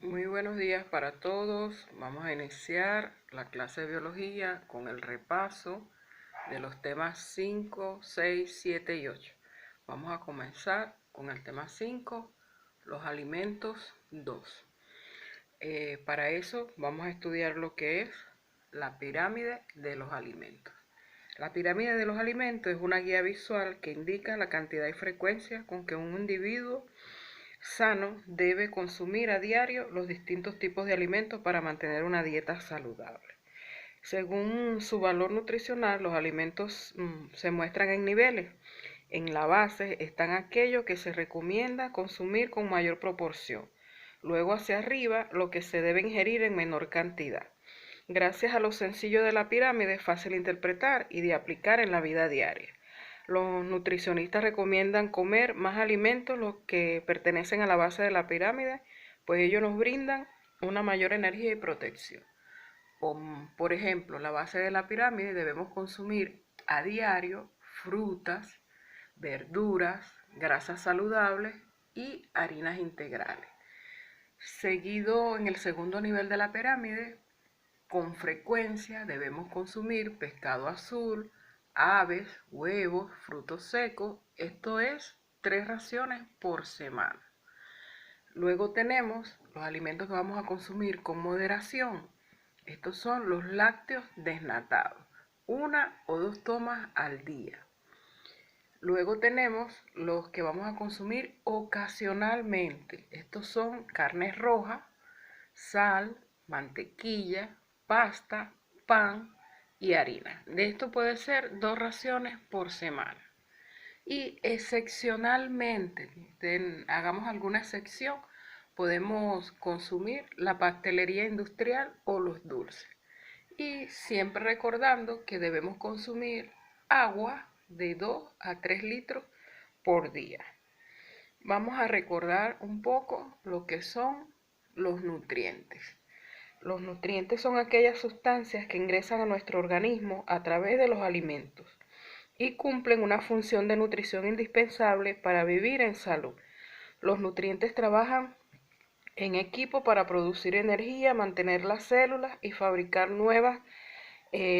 Muy buenos días para todos. Vamos a iniciar la clase de biología con el repaso de los temas 5, 6, 7 y 8. Vamos a comenzar con el tema 5, los alimentos 2. Para eso vamos a estudiar lo que es la pirámide de los alimentos. La pirámide de los alimentos es una guía visual que indica la cantidad y frecuencia con que un individuo sano debe consumir a diario los distintos tipos de alimentos para mantener una dieta saludable. Según su valor nutricional, los alimentos se muestran en niveles. En la base están aquellos que se recomienda consumir con mayor proporción. Luego hacia arriba, lo que se debe ingerir en menor cantidad. Gracias a lo sencillo de la pirámide, es fácil de interpretar y de aplicar en la vida diaria. Los nutricionistas recomiendan comer más alimentos los que pertenecen a la base de la pirámide, pues ellos nos brindan una mayor energía y protección. Por ejemplo, la base de la pirámide debemos consumir a diario frutas, verduras, grasas saludables y harinas integrales. Seguido en el segundo nivel de la pirámide, con frecuencia debemos consumir pescado azul, aves, huevos, frutos secos, esto es 3 raciones por semana. Luego tenemos los alimentos que vamos a consumir con moderación. Estos son los lácteos desnatados, 1 o 2 tomas al día. Luego tenemos los que vamos a consumir ocasionalmente. Estos son carnes rojas, sal, mantequilla, pasta, pan y harina. De esto puede ser 2 raciones por semana. Y excepcionalmente, hagamos alguna excepción, podemos consumir la pastelería industrial o los dulces. Y siempre recordando que debemos consumir agua de 2 a 3 litros por día. Vamos a recordar un poco lo que son los nutrientes. Los nutrientes son aquellas sustancias que ingresan a nuestro organismo a través de los alimentos y cumplen una función de nutrición indispensable para vivir en salud. Los nutrientes trabajan en equipo para producir energía, mantener las células y fabricar nuevas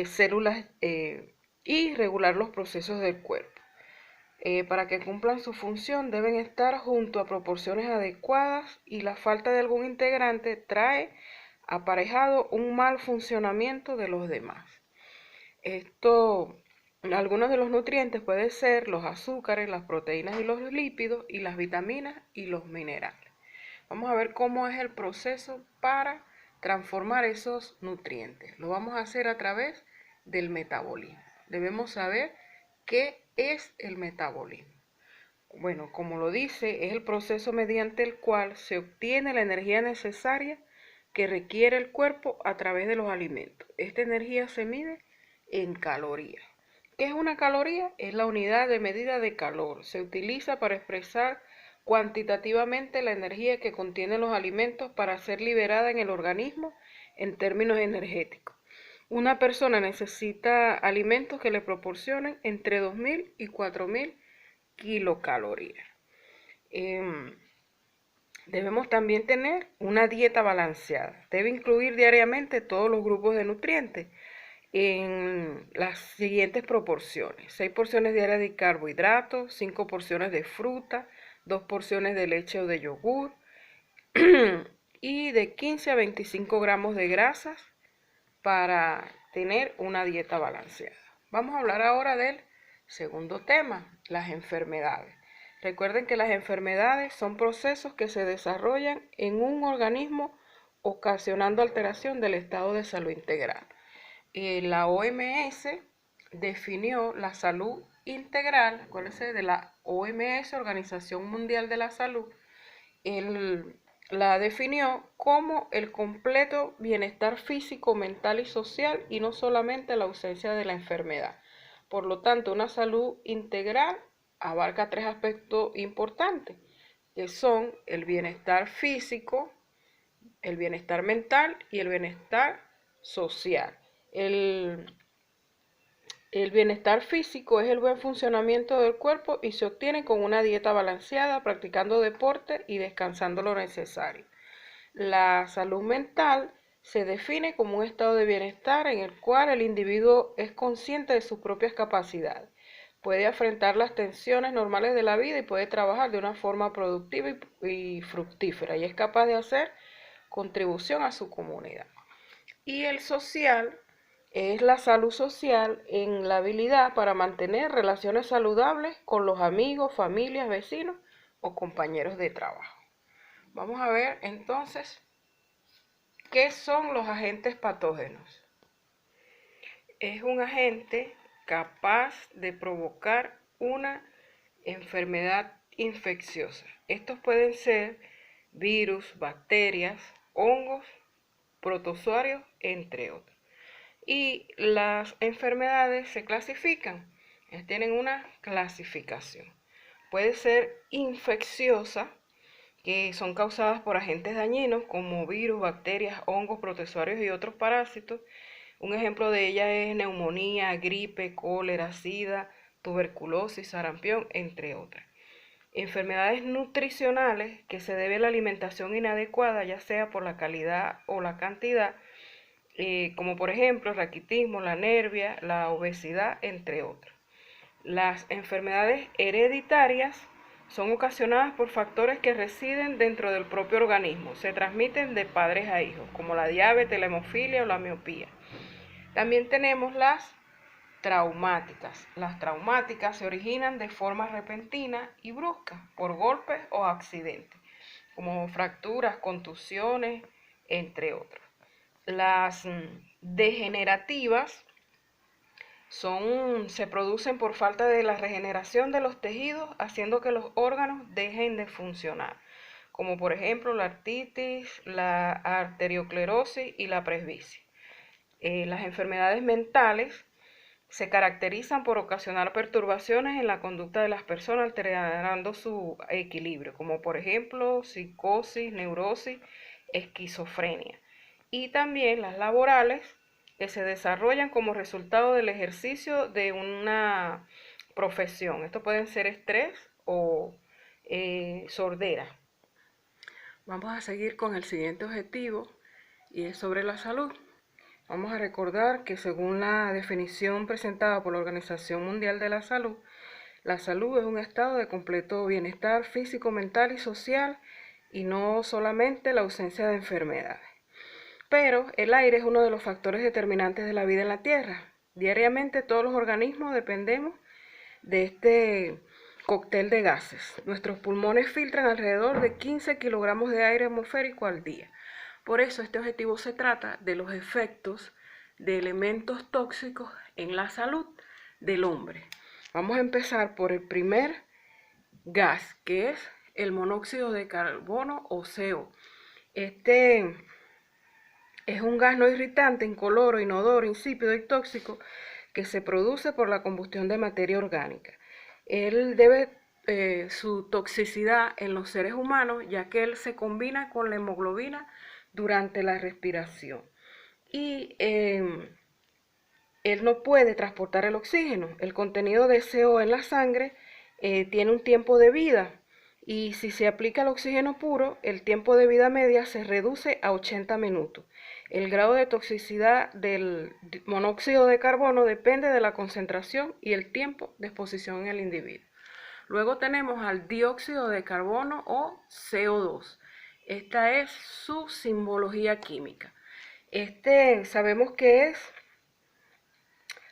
células y regular los procesos del cuerpo. Para que cumplan su función deben estar junto a proporciones adecuadas y la falta de algún integrante trae aparejado un mal funcionamiento de los demás. Algunos de los nutrientes pueden ser los azúcares, las proteínas y los lípidos, y las vitaminas y los minerales. Vamos a ver cómo es el proceso para transformar esos nutrientes. Lo vamos a hacer a través del metabolismo. Debemos saber qué es el metabolismo. Bueno, como lo dice, es el proceso mediante el cual se obtiene la energía necesaria que requiere el cuerpo a través de los alimentos. Esta energía se mide en calorías. ¿Qué es una caloría? Es la unidad de medida de calor. Se utiliza para expresar cuantitativamente la energía que contienen los alimentos para ser liberada en el organismo en términos energéticos. Una persona necesita alimentos que le proporcionen entre 2000 y 4000 kilocalorías. Debemos también tener una dieta balanceada. Debe incluir diariamente todos los grupos de nutrientes en las siguientes proporciones: 6 porciones diarias de carbohidratos, 5 porciones de fruta, 2 porciones de leche o de yogur y de 15 a 25 gramos de grasas para tener una dieta balanceada. Vamos a hablar ahora del segundo tema, las enfermedades. Recuerden que las enfermedades son procesos que se desarrollan en un organismo ocasionando alteración del estado de salud integral. La OMS definió la salud integral, acuérdense de la OMS, Organización Mundial de la Salud, la definió como el completo bienestar físico, mental y social, y no solamente la ausencia de la enfermedad. Por lo tanto, una salud integral abarca 3 aspectos importantes, que son el bienestar físico, el bienestar mental y el bienestar social. El bienestar físico es el buen funcionamiento del cuerpo y se obtiene con una dieta balanceada, practicando deporte y descansando lo necesario. La salud mental se define como un estado de bienestar en el cual el individuo es consciente de sus propias capacidades, puede afrontar las tensiones normales de la vida y puede trabajar de una forma productiva y fructífera y es capaz de hacer contribución a su comunidad. Y el social es la salud social en la habilidad para mantener relaciones saludables con los amigos, familias, vecinos o compañeros de trabajo. Vamos a ver entonces qué son los agentes patógenos. Es un agente capaz de provocar una enfermedad infecciosa. Estos pueden ser virus, bacterias, hongos, protozoarios, entre otros. Y las enfermedades se clasifican, tienen una clasificación. Puede ser infecciosa, que son causadas por agentes dañinos como virus, bacterias, hongos, protozoarios y otros parásitos. Un ejemplo de ellas es neumonía, gripe, cólera, sida, tuberculosis, sarampión, entre otras. Enfermedades nutricionales que se debe a la alimentación inadecuada, ya sea por la calidad o la cantidad, como por ejemplo el raquitismo, la nervia, la obesidad, entre otros. Las enfermedades hereditarias son ocasionadas por factores que residen dentro del propio organismo, se transmiten de padres a hijos, como la diabetes, la hemofilia o la miopía. También tenemos las traumáticas. Las traumáticas se originan de forma repentina y brusca por golpes o accidentes, como fracturas, contusiones, entre otros. Las degenerativas se producen por falta de la regeneración de los tejidos, haciendo que los órganos dejen de funcionar, como por ejemplo la artritis, la arteriosclerosis y la presbicia. Las enfermedades mentales se caracterizan por ocasionar perturbaciones en la conducta de las personas, alterando su equilibrio, como por ejemplo psicosis, neurosis, esquizofrenia. Y también las laborales, que se desarrollan como resultado del ejercicio de una profesión. Esto pueden ser estrés o sordera. Vamos a seguir con el siguiente objetivo y es sobre la salud. Vamos a recordar que según la definición presentada por la Organización Mundial de la salud es un estado de completo bienestar físico, mental y social y no solamente la ausencia de enfermedades. Pero el aire es uno de los factores determinantes de la vida en la Tierra. Diariamente todos los organismos dependemos de este cóctel de gases. Nuestros pulmones filtran alrededor de 15 kilogramos de aire atmosférico al día. Por eso este objetivo se trata de los efectos de elementos tóxicos en la salud del hombre. Vamos a empezar por el primer gas, que es el monóxido de carbono o CO. Este es un gas no irritante, incoloro, inodoro, insípido y tóxico que se produce por la combustión de materia orgánica. Él debe su toxicidad en los seres humanos, ya que él se combina con la hemoglobina durante la respiración. Y él no puede transportar el oxígeno. El contenido de CO en la sangre tiene un tiempo de vida y si se aplica el oxígeno puro, el tiempo de vida media se reduce a 80 minutos. El grado de toxicidad del monóxido de carbono depende de la concentración y el tiempo de exposición en el individuo. Luego tenemos al dióxido de carbono o CO2. Esta es su simbología química. Sabemos que es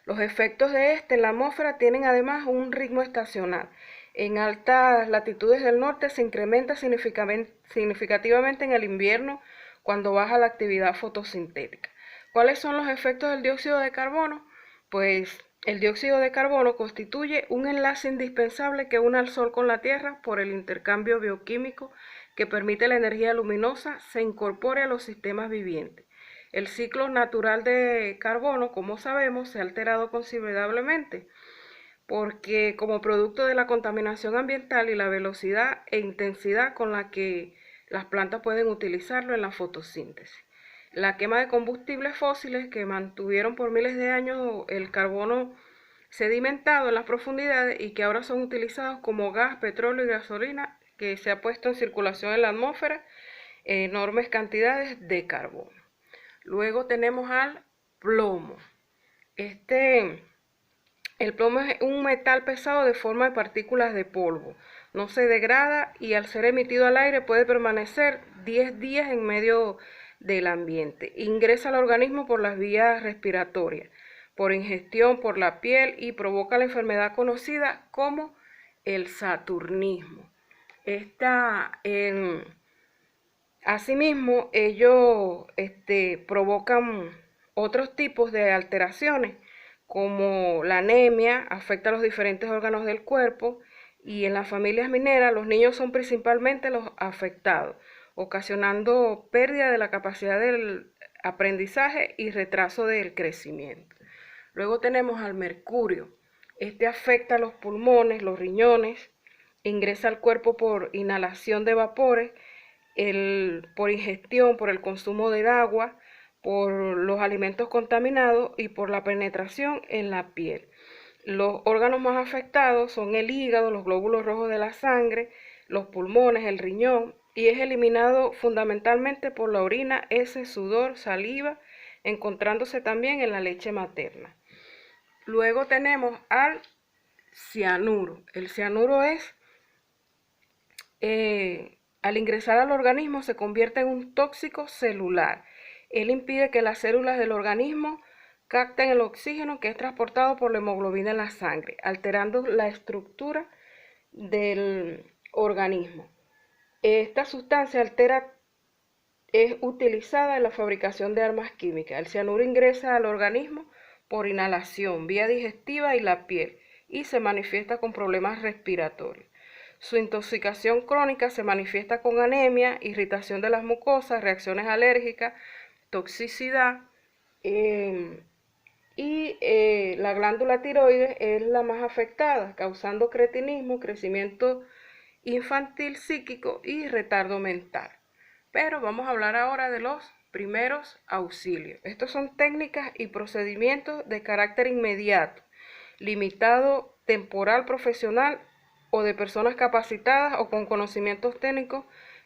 los efectos de en la atmósfera tienen además un ritmo estacional. En altas latitudes del norte se incrementa significativamente en el invierno cuando baja la actividad fotosintética. ¿Cuáles son los efectos del dióxido de carbono? Pues el dióxido de carbono constituye un enlace indispensable que une al Sol con la Tierra por el intercambio bioquímico que permite la energía luminosa se incorpore a los sistemas vivientes. El ciclo natural de carbono, como sabemos, se ha alterado considerablemente porque como producto de la contaminación ambiental y la velocidad e intensidad con la que las plantas pueden utilizarlo en la fotosíntesis. La quema de combustibles fósiles que mantuvieron por miles de años el carbono sedimentado en las profundidades y que ahora son utilizados como gas, petróleo y gasolina que se ha puesto en circulación en la atmósfera enormes cantidades de carbono. Luego tenemos al plomo. El plomo es un metal pesado de forma de partículas de polvo. No se degrada y al ser emitido al aire puede permanecer 10 días en medio del ambiente. Ingresa al organismo por las vías respiratorias, por ingestión, por la piel y provoca la enfermedad conocida como el saturnismo. Asimismo, ellos provocan otros tipos de alteraciones, como la anemia, afecta a los diferentes órganos del cuerpo, y en las familias mineras los niños son principalmente los afectados, ocasionando pérdida de la capacidad del aprendizaje y retraso del crecimiento. Luego tenemos al mercurio. Afecta a los pulmones, los riñones, ingresa al cuerpo por inhalación de vapores, por ingestión, por el consumo del agua, por los alimentos contaminados y por la penetración en la piel. Los órganos más afectados son el hígado, los glóbulos rojos de la sangre, los pulmones, el riñón, y es eliminado fundamentalmente por la orina, heces, sudor, saliva, encontrándose también en la leche materna. Luego tenemos al cianuro. El cianuro al ingresar al organismo se convierte en un tóxico celular. Él impide que las células del organismo capten el oxígeno que es transportado por la hemoglobina en la sangre, alterando la estructura del organismo. Esta sustancia es utilizada en la fabricación de armas químicas. El cianuro ingresa al organismo por inhalación, vía digestiva y la piel, y se manifiesta con problemas respiratorios. Su intoxicación crónica se manifiesta con anemia, irritación de las mucosas, reacciones alérgicas, toxicidad, la glándula tiroides es la más afectada, causando cretinismo, crecimiento infantil psíquico y retardo mental. Pero vamos a hablar ahora de los primeros auxilios. Estos son técnicas y procedimientos de carácter inmediato, limitado, temporal, profesional o de personas capacitadas o con conocimientos técnicos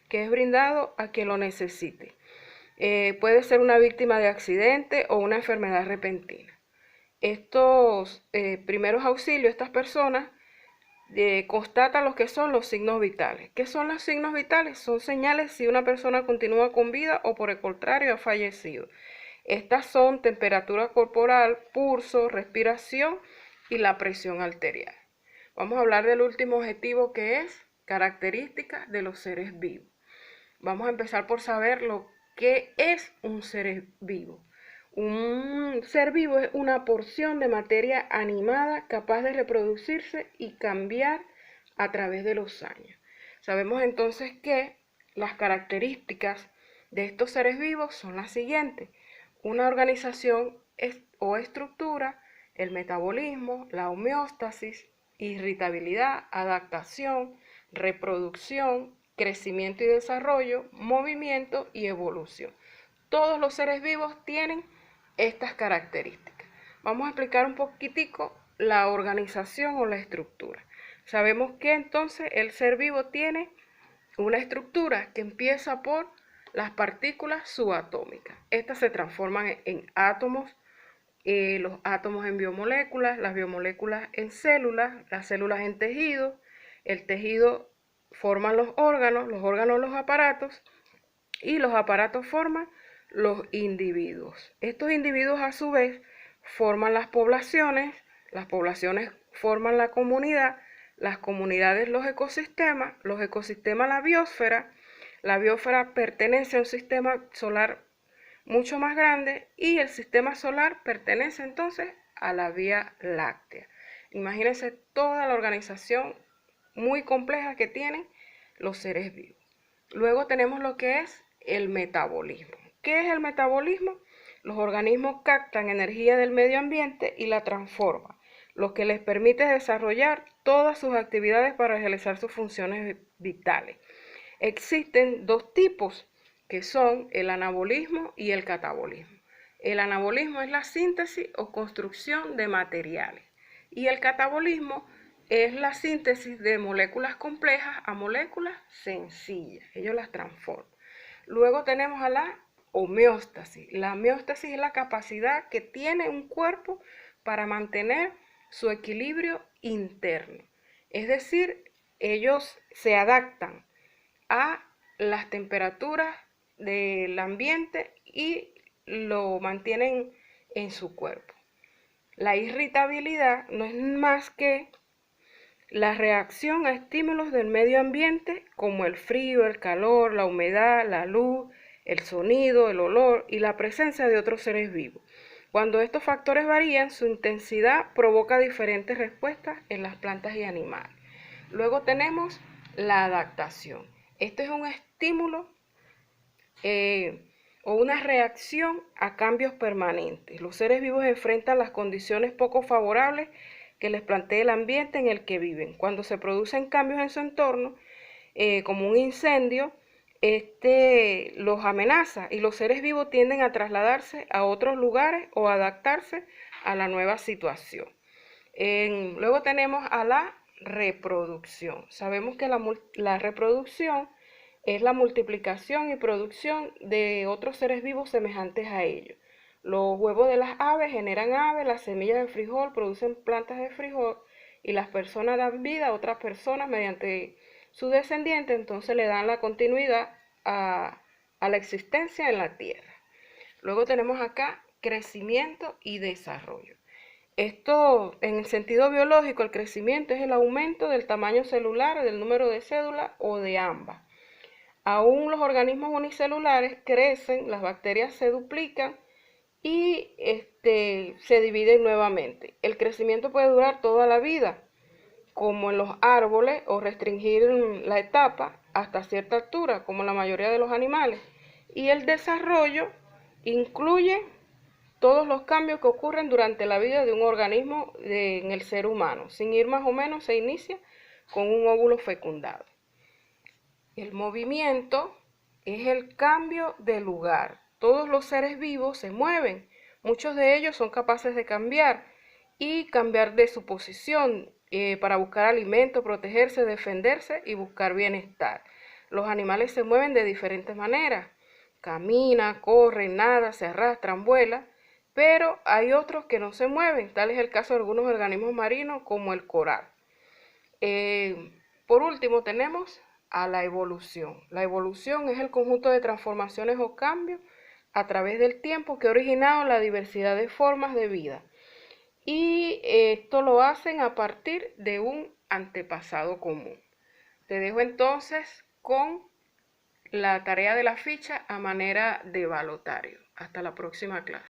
que es brindado a quien lo necesite. Puede ser una víctima de accidente o una enfermedad repentina. Estos primeros auxilios, estas personas constatan lo que son los signos vitales. ¿Qué son los signos vitales? Son señales si una persona continúa con vida o por el contrario ha fallecido. Estas son temperatura corporal, pulso, respiración y la presión arterial. Vamos a hablar del último objetivo, que es características de los seres vivos. Vamos a empezar por saber lo que es un ser vivo. Un ser vivo es una porción de materia animada capaz de reproducirse y cambiar a través de los años. Sabemos entonces que las características de estos seres vivos son las siguientes: una organización o estructura, el metabolismo, la homeostasis, irritabilidad, adaptación, reproducción, crecimiento y desarrollo, movimiento y evolución. Todos los seres vivos tienen estas características. Vamos a explicar un poquitico la organización o la estructura. Sabemos que entonces el ser vivo tiene una estructura que empieza por las partículas subatómicas. Estas se transforman en átomos, los átomos en biomoléculas, las biomoléculas en células, las células en tejidos, el tejido forman los órganos los aparatos, y los aparatos forman los individuos. Estos individuos a su vez forman las poblaciones forman la comunidad, las comunidades los ecosistemas la biosfera pertenece a un sistema solar mucho más grande y el sistema solar pertenece entonces a la Vía Láctea. Imagínense toda la organización muy compleja que tienen los seres vivos. Luego tenemos lo que es el metabolismo. ¿Qué es el metabolismo? Los organismos captan energía del medio ambiente y la transforman, lo que les permite desarrollar todas sus actividades para realizar sus funciones vitales. Existen dos tipos, que son el anabolismo y el catabolismo. El anabolismo es la síntesis o construcción de materiales y el catabolismo es la síntesis de moléculas complejas a moléculas sencillas. Ellos las transforman. Luego tenemos a la homeostasis. La homeostasis es la capacidad que tiene un cuerpo para mantener su equilibrio interno. Es decir, ellos se adaptan a las temperaturas del ambiente y lo mantienen en su cuerpo. La irritabilidad no es más que la reacción a estímulos del medio ambiente como el frío, el calor, la humedad, la luz, el sonido, el olor y la presencia de otros seres vivos. Cuando estos factores varían, su intensidad provoca diferentes respuestas en las plantas y animales. Luego tenemos la adaptación. Este es un estímulo o una reacción a cambios permanentes. Los seres vivos enfrentan las condiciones poco favorables que les plantea el ambiente en el que viven. Cuando se producen cambios en su entorno, como un incendio, los amenaza y los seres vivos tienden a trasladarse a otros lugares o adaptarse a la nueva situación. Luego tenemos a la reproducción. Sabemos que la reproducción es la multiplicación y producción de otros seres vivos semejantes a ellos. Los huevos de las aves generan aves, las semillas de frijol producen plantas de frijol y las personas dan vida a otras personas mediante su descendiente, entonces le dan la continuidad a la existencia en la tierra. Luego tenemos acá crecimiento y desarrollo. Esto, en el sentido biológico, el crecimiento es el aumento del tamaño celular, del número de células o de ambas. Aún los organismos unicelulares crecen, las bacterias se duplican y se dividen nuevamente. El crecimiento puede durar toda la vida, como en los árboles, o restringir la etapa hasta cierta altura, como la mayoría de los animales. Y el desarrollo incluye todos los cambios que ocurren durante la vida de un organismo en el ser humano. Sin ir más o menos, se inicia con un óvulo fecundado. El movimiento es el cambio de lugar. Todos los seres vivos se mueven. Muchos de ellos son capaces de cambiar de su posición para buscar alimento, protegerse, defenderse y buscar bienestar. Los animales se mueven de diferentes maneras. Caminan, corren, nadan, se arrastran, vuelan. Pero hay otros que no se mueven, tal es el caso de algunos organismos marinos como el coral. Por último tenemos a la evolución. La evolución es el conjunto de transformaciones o cambios a través del tiempo que ha originado la diversidad de formas de vida. Y esto lo hacen a partir de un antepasado común. Te dejo entonces con la tarea de la ficha a manera de balotario. Hasta la próxima clase.